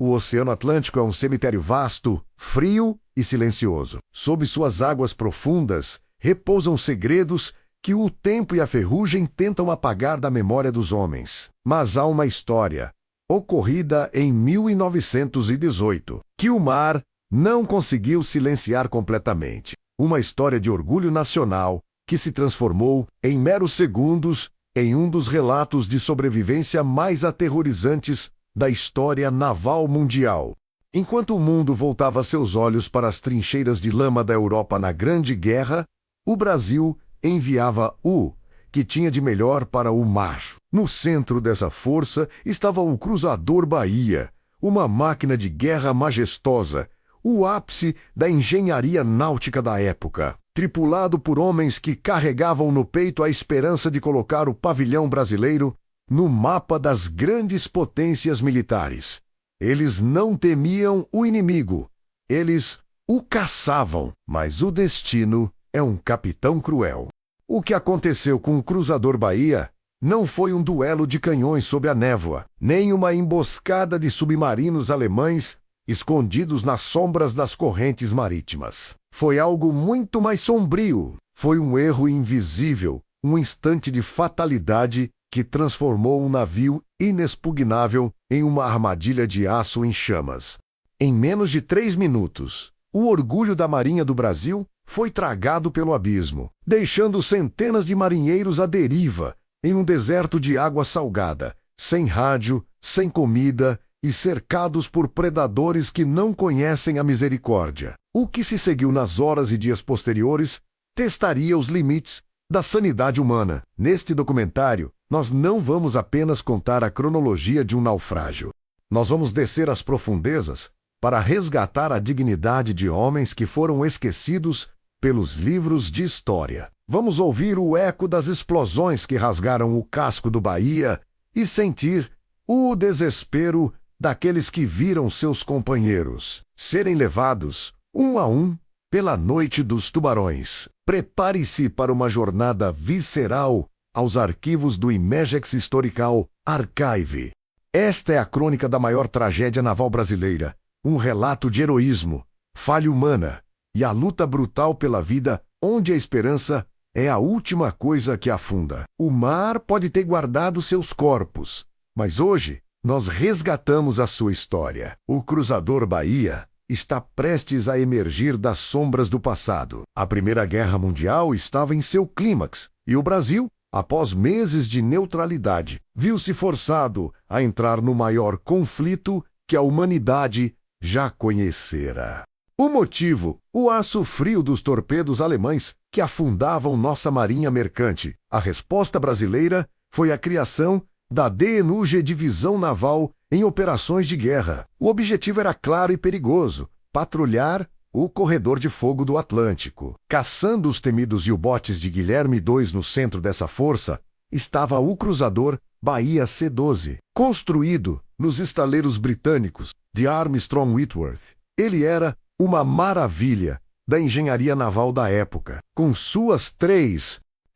O Oceano Atlântico é um cemitério vasto, frio e silencioso. Sob suas águas profundas repousam segredos que o tempo e a ferrugem tentam apagar da memória dos homens. Mas há uma história, ocorrida em 1918, que o mar não conseguiu silenciar completamente. Uma história de orgulho nacional que se transformou, em meros segundos, em um dos relatos de sobrevivência mais aterrorizantes da história naval mundial. Enquanto o mundo voltava seus olhos para as trincheiras de lama da Europa na Grande Guerra, o Brasil enviava o que tinha de melhor para o mar. No centro dessa força estava o Cruzador Bahia, uma máquina de guerra majestosa, o ápice da engenharia náutica da época, tripulado por homens que carregavam no peito a esperança de colocar o pavilhão brasileiro no mapa das grandes potências militares. Eles não temiam o inimigo, eles o caçavam, mas o destino é um capitão cruel. O que aconteceu com o Cruzador Bahia não foi um duelo de canhões sob a névoa, nem uma emboscada de submarinos alemães escondidos nas sombras das correntes marítimas. Foi algo muito mais sombrio. Foi um erro invisível, um instante de fatalidade que transformou um navio inexpugnável em uma armadilha de aço em chamas. Em menos de 3 minutos, o orgulho da Marinha do Brasil foi tragado pelo abismo, deixando centenas de marinheiros à deriva em um deserto de água salgada, sem rádio, sem comida e cercados por predadores que não conhecem a misericórdia. O que se seguiu nas horas e dias posteriores testaria os limites da sanidade humana. Neste documentário, nós não vamos apenas contar a cronologia de um naufrágio. Nós vamos descer às profundezas para resgatar a dignidade de homens que foram esquecidos pelos livros de história. Vamos ouvir o eco das explosões que rasgaram o casco do Bahia e sentir o desespero daqueles que viram seus companheiros serem levados, um a um, pela noite dos tubarões. Prepare-se para uma jornada visceral aos arquivos do Imagex Historical Archive. Esta é a crônica da maior tragédia naval brasileira, um relato de heroísmo, falha humana e a luta brutal pela vida, onde a esperança é a última coisa que afunda. O mar pode ter guardado seus corpos, mas hoje nós resgatamos a sua história. O Cruzador Bahia está prestes a emergir das sombras do passado. A Primeira Guerra Mundial estava em seu clímax e o Brasil, após meses de neutralidade, viu-se forçado a entrar no maior conflito que a humanidade já conhecera. O motivo, o aço frio dos torpedos alemães que afundavam nossa marinha mercante. A resposta brasileira foi a criação da DNUG Divisão Naval em operações de guerra. O objetivo era claro e perigoso: patrulhar o corredor de fogo do Atlântico. Caçando os temidos U-botes de Guilherme II no centro dessa força, estava o cruzador Bahia C-12, construído nos estaleiros britânicos de Armstrong Whitworth. Ele era uma maravilha da engenharia naval da época, com suas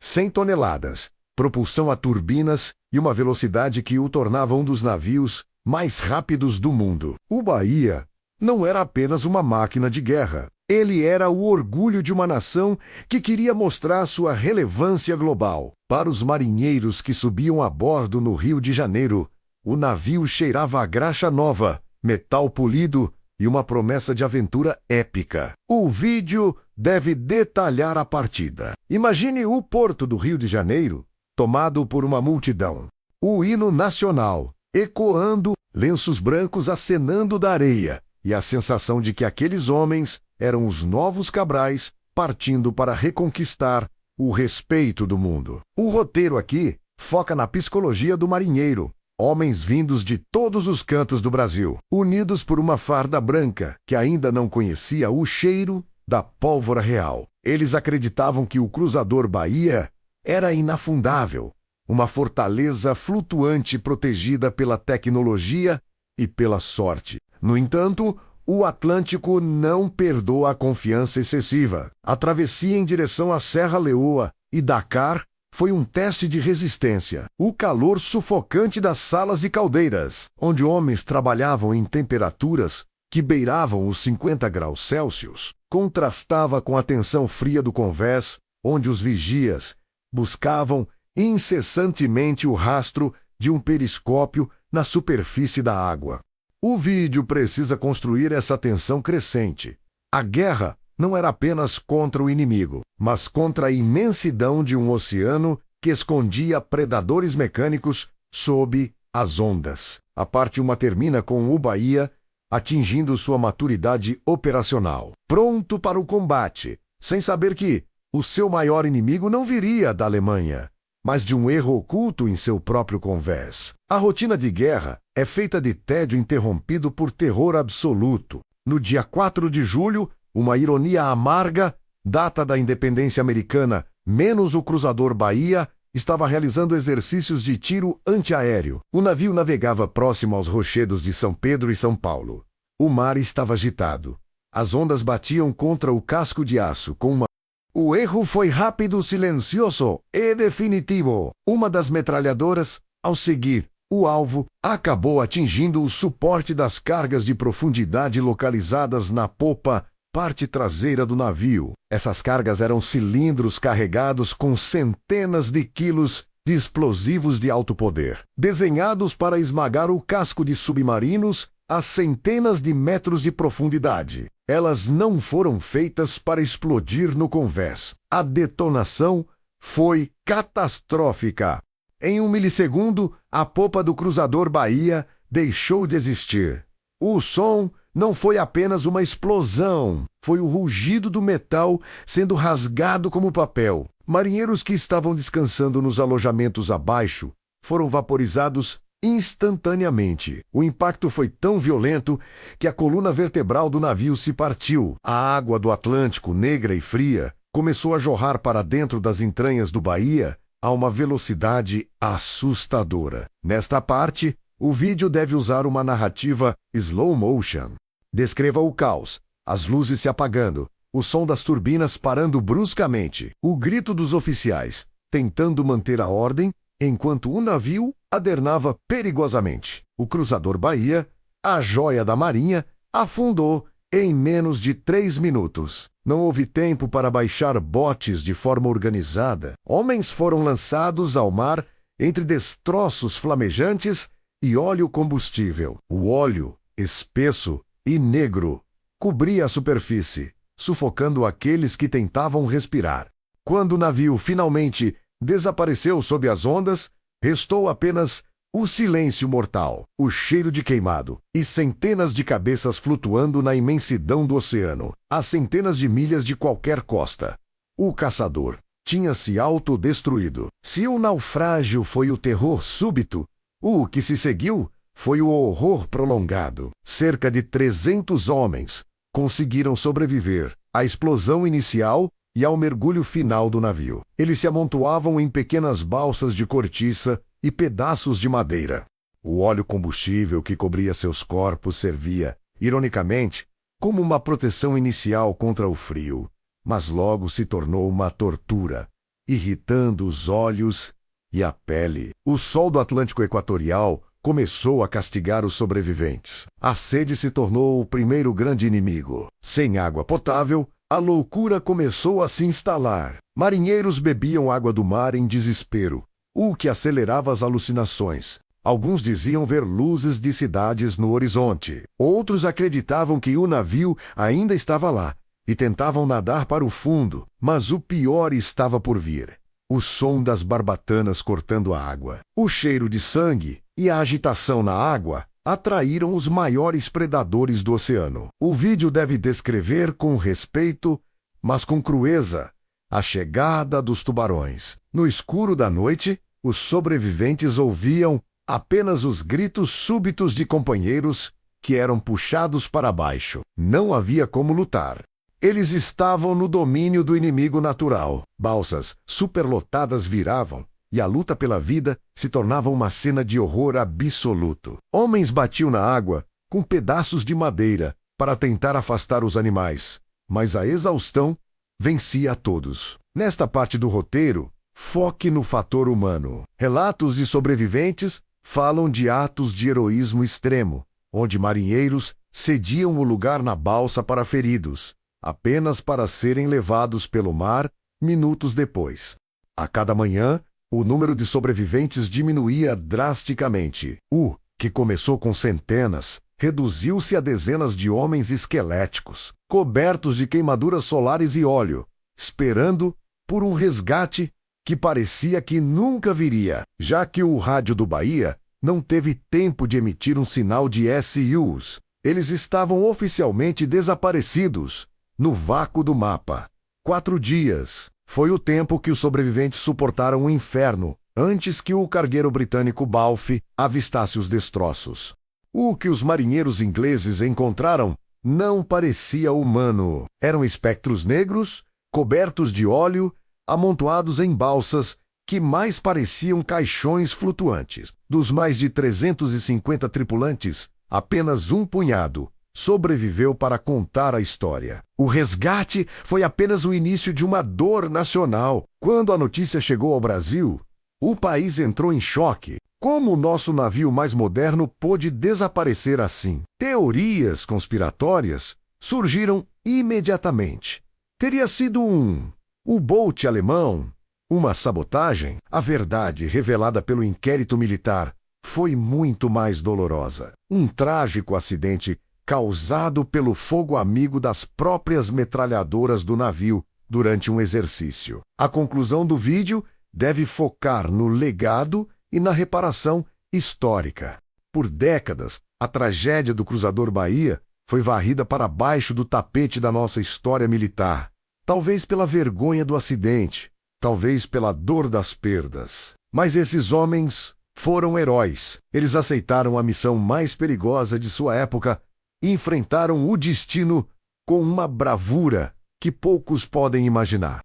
100 toneladas, propulsão a turbinas e uma velocidade que o tornava um dos navios mais rápidos do mundo. O Bahia não era apenas uma máquina de guerra. Ele era o orgulho de uma nação que queria mostrar sua relevância global. Para os marinheiros que subiam a bordo no Rio de Janeiro, o navio cheirava a graxa nova, metal polido e uma promessa de aventura épica. O vídeo deve detalhar a partida. Imagine o porto do Rio de Janeiro tomado por uma multidão. O hino nacional ecoando, lenços brancos acenando da areia, e a sensação de que aqueles homens eram os novos Cabrais partindo para reconquistar o respeito do mundo. O roteiro aqui foca na psicologia do marinheiro. Homens vindos de todos os cantos do Brasil, unidos por uma farda branca que ainda não conhecia o cheiro da pólvora real. Eles acreditavam que o Cruzador Bahia era inafundável, uma fortaleza flutuante protegida pela tecnologia e pela sorte. No entanto, o Atlântico não perdoa a confiança excessiva. A travessia em direção à Serra Leoa e Dakar foi um teste de resistência. O calor sufocante das salas de caldeiras, onde homens trabalhavam em temperaturas que beiravam os 50 graus Celsius, contrastava com a tensão fria do convés, onde os vigias buscavam incessantemente o rastro de um periscópio na superfície da água. O vídeo precisa construir essa tensão crescente. A guerra não era apenas contra o inimigo, mas contra a imensidão de um oceano que escondia predadores mecânicos sob as ondas. A parte 1 termina com o Bahia atingindo sua maturidade operacional, pronto para o combate, sem saber que o seu maior inimigo não viria da Alemanha, mas de um erro oculto em seu próprio convés. A rotina de guerra é feita de tédio interrompido por terror absoluto. No dia 4 de julho, uma ironia amarga, data da independência americana, menos o cruzador Bahia, estava realizando exercícios de tiro antiaéreo. O navio navegava próximo aos rochedos de São Pedro e São Paulo. O mar estava agitado. As ondas batiam contra o casco de aço com uma... O erro foi rápido, silencioso e definitivo. Uma das metralhadoras, ao seguir o alvo, acabou atingindo o suporte das cargas de profundidade localizadas na popa, parte traseira do navio. Essas cargas eram cilindros carregados com centenas de quilos de explosivos de alto poder, desenhados para esmagar o casco de submarinos a centenas de metros de profundidade. Elas não foram feitas para explodir no convés. A detonação foi catastrófica. Em 1 milissegundo, a popa do cruzador Bahia deixou de existir. O som não foi apenas uma explosão, foi o rugido do metal sendo rasgado como papel. Marinheiros que estavam descansando nos alojamentos abaixo foram vaporizados instantaneamente. O impacto foi tão violento que a coluna vertebral do navio se partiu. A água do Atlântico, negra e fria, começou a jorrar para dentro das entranhas do Bahia a uma velocidade assustadora. Nesta parte, o vídeo deve usar uma narrativa slow motion. Descreva o caos, as luzes se apagando, o som das turbinas parando bruscamente, o grito dos oficiais, tentando manter a ordem, enquanto o navio adernava perigosamente. O cruzador Bahia, a joia da marinha, afundou em menos de 3 minutos. Não houve tempo para baixar botes de forma organizada. Homens foram lançados ao mar entre destroços flamejantes e óleo combustível. O óleo, espesso e negro, cobria a superfície, sufocando aqueles que tentavam respirar. Quando o navio finalmente desapareceu sob as ondas, restou apenas o silêncio mortal, o cheiro de queimado e centenas de cabeças flutuando na imensidão do oceano, a centenas de milhas de qualquer costa. O caçador tinha se autodestruído. Se o naufrágio foi o terror súbito, o que se seguiu foi o horror prolongado. Cerca de 300 homens conseguiram sobreviver à explosão inicial e ao mergulho final do navio. Eles se amontoavam em pequenas balsas de cortiça e pedaços de madeira. O óleo combustível que cobria seus corpos servia, ironicamente, como uma proteção inicial contra o frio, mas logo se tornou uma tortura, irritando os olhos e a pele. O sol do Atlântico Equatorial começou a castigar os sobreviventes. A sede se tornou o primeiro grande inimigo. Sem água potável, a loucura começou a se instalar. Marinheiros bebiam água do mar em desespero, o que acelerava as alucinações. Alguns diziam ver luzes de cidades no horizonte. Outros acreditavam que o navio ainda estava lá e tentavam nadar para o fundo, mas o pior estava por vir. O som das barbatanas cortando a água, o cheiro de sangue e a agitação na água atraíram os maiores predadores do oceano. O vídeo deve descrever com respeito, mas com crueza, a chegada dos tubarões. No escuro da noite, os sobreviventes ouviam apenas os gritos súbitos de companheiros que eram puxados para baixo. Não havia como lutar. Eles estavam no domínio do inimigo natural. Balsas superlotadas viravam, e a luta pela vida se tornava uma cena de horror absoluto. Homens batiam na água com pedaços de madeira para tentar afastar os animais, mas a exaustão vencia a todos. Nesta parte do roteiro, Foque no fator humano. Relatos de sobreviventes falam de atos de heroísmo extremo, onde marinheiros cediam o lugar na balsa para feridos, apenas para serem levados pelo mar minutos depois. A cada manhã, o número de sobreviventes diminuía drasticamente. Que começou com centenas, reduziu-se a dezenas de homens esqueléticos, cobertos de queimaduras solares e óleo, esperando por um resgate que parecia que nunca viria, já que o rádio do Bahia não teve tempo de emitir um sinal de SUS. Eles estavam oficialmente desaparecidos, no vácuo do mapa. 4 dias foi o tempo que os sobreviventes suportaram o inferno antes que o cargueiro britânico Balfe avistasse os destroços. O que os marinheiros ingleses encontraram não parecia humano. Eram espectros negros, cobertos de óleo, amontoados em balsas que mais pareciam caixões flutuantes. Dos mais de 350 tripulantes, apenas um punhado sobreviveu para contar a história. O resgate foi apenas o início de uma dor nacional. Quando a notícia chegou ao Brasil, o país entrou em choque. Como o nosso navio mais moderno pôde desaparecer assim? Teorias conspiratórias surgiram imediatamente. Teria sido um U-boat alemão, uma sabotagem. A verdade, revelada pelo inquérito militar, foi muito mais dolorosa. Um trágico acidente causado pelo fogo amigo das próprias metralhadoras do navio durante um exercício. A conclusão do vídeo deve focar no legado e na reparação histórica. Por décadas, a tragédia do cruzador Bahia foi varrida para baixo do tapete da nossa história militar. Talvez pela vergonha do acidente, talvez pela dor das perdas. Mas esses homens foram heróis. Eles aceitaram a missão mais perigosa de sua época e enfrentaram o destino com uma bravura que poucos podem imaginar.